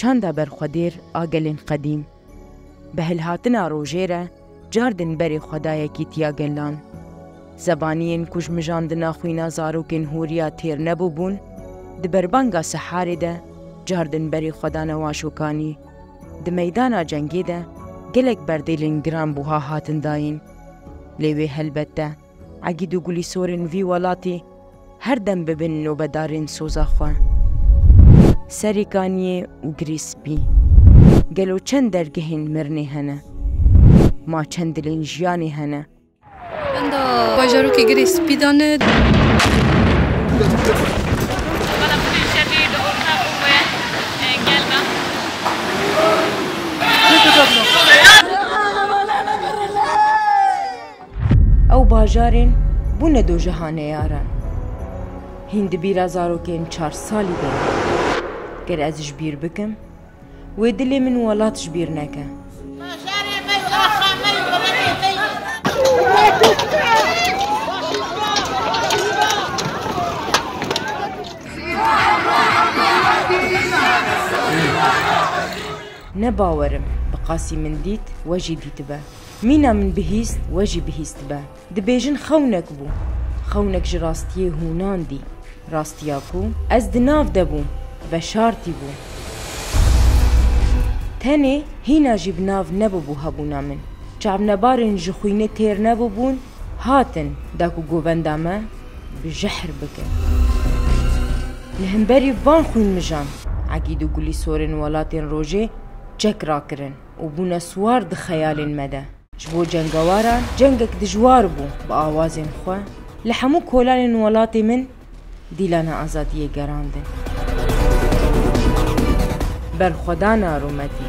چاندا برخودیر آگلین قدیم. به هلهاتنا روژیره جاردن بری خدایکی تیاگلان. زبانین کج مجاندنا خوینا زاروکین هوریا تیر نبو بون، دبربانگا سحاری ده جاردن بری خدا نواشوکانی. د میدانا جنگی ده گلک بردیلین گران بوها هاتن داین. لیوی هلبته عگیدو گلی سورن وی ولاتی هر دم ببین و بدارین سوزا خواه. سریکانی و گریسپی گلو چند درگهین مرنی هنه ما چند دلین جیانی هنه. بنده باجارو که گریسپی دانه او باجارین بونه دو جهانه یارن. هند بیرا زاروکین 4 سالی ده گر ازش بیر بکم و دلی من ولاتش بیر نکه. نباورم بقاسی من دیت وجی دیت با مینا من بهیست وجی بهیست با دبیجن خونک بو خونک جراستیه هونان دی راستیاکو از دناف دبو و شارتی بو تنه هینا جیب ناف نبو بو هبونا من چعب نبارن جخوینه تیر نبو بون هاتن داکو گووندامه بجحر بکن لهمبری وان خوین مجان عقیدو گلی سورن ولاتین روژه جک را کرن و بونا سوار ده خیالین مده جبو جنگوارا جنگک دجوار بو با آوازین خواه لحمو کولان ولاتی من دیلانا آزادیه گراندن بر خدا نارومتی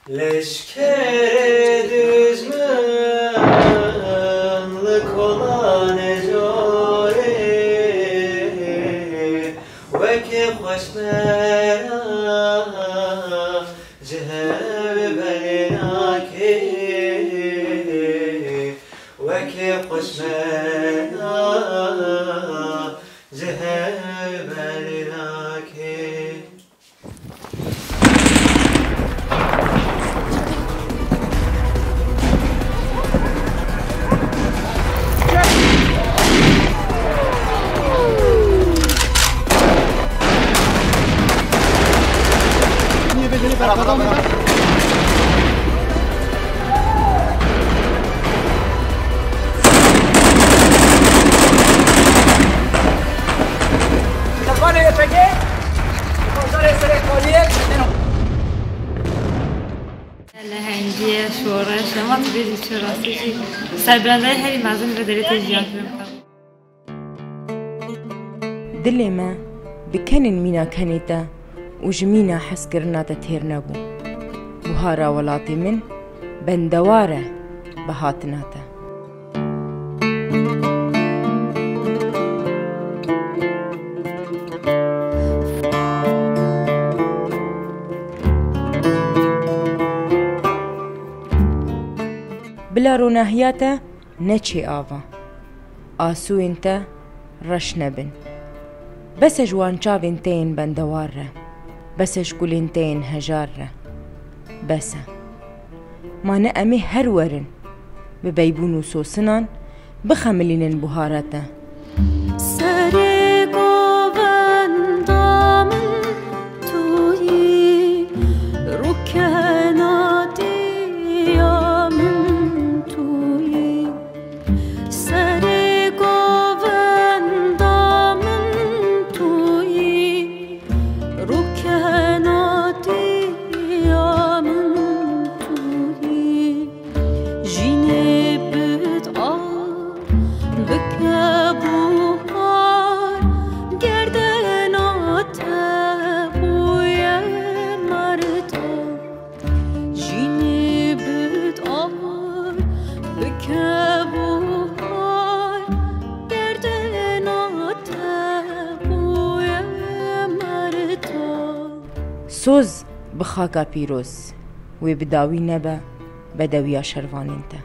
لشکر دزمن لکلان جاره وکی خوشمرا جهب بلناکی وکی خوشمرا جهب بلناکی لهنگی شورش ما تبیزی چراستی سربرنده هری مازن و دلیت جیان کنم دلی ما بکنن مینا کنیتا و جمینا حس کرنا تتهیر نبو بوهارا ولاتی من بندواره بهاتناتا بلا روناهیاتا نچی آوا آسو انتا رش نبن بس جوان چاوین تین بندوار را بس شکولین تین هجار را بس ما نأمي هر ورن ببيبون وسوسنان بخملين بهاراتا سوز بخاكا بيروز وبداوي نبا بدويا شروانينتا